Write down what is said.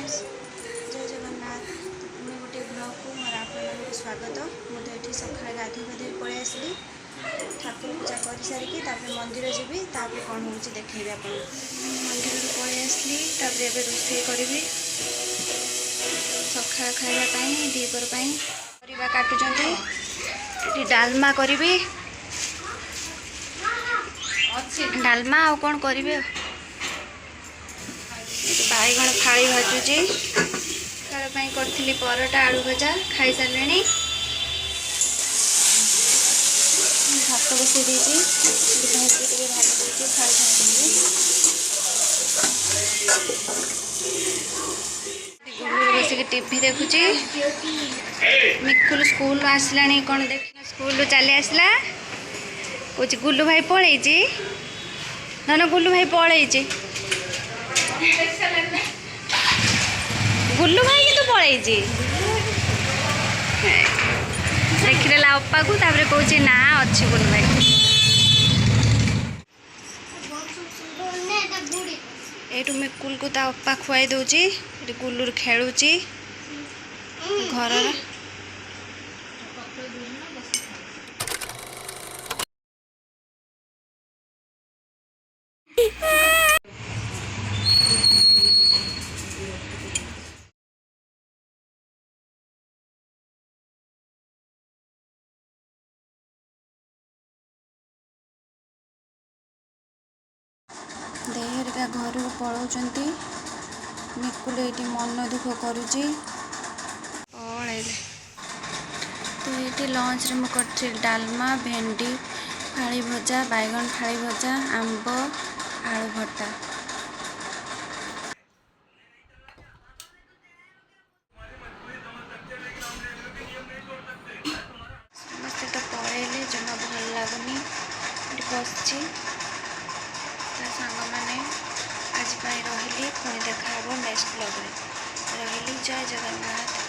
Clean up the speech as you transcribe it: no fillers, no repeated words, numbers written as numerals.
Friends जय जगन्नाथ मैं गोटे ब्लॉग को मोर आपको स्वागत मुझे ये सका गाधे गाधे पलि आसली ठाकुर पूजा कर सारिकी मंदिर जी कौन हो देखी आप मंदिर पलि आसली रोषे करी सका खावाई दीपर परिवा काटुं डालमा करी डालमा आ कौन करेंगे बैगण फाड़ी भाजुची तारपाई करी परोटा आलू भजा खाई सारे भात बसई देती भाजी खाई बस टीवी देखुची मिकुल स्कूल आसला कौन देख स्कूल चली आसला कौच गुल्लू भाई पलैची ना गुल्लू भाई पलैची गुल्लू भाई कि पलैची देखिदेला अप्पा को कौच ना अच्छे गुल्लू भाई ये मिकुल को ता अप्पा खुआई दौची गुल्लू खेलुची घर देहरिका घर को पलाउंट मिकुल ये मन दुख करुँच पलैले तो ये लंच रे मुझे डालमा भेंडी फाड़ी भजा बैगन फाड़ी भजा आंब आलू भर्ता समस्ते तो पलैले जमा भल लगुनि बस सांग मैंने आज रही पुणी देखा नेक्स्ट ब्लॉग रे रही जय जगन्नाथ।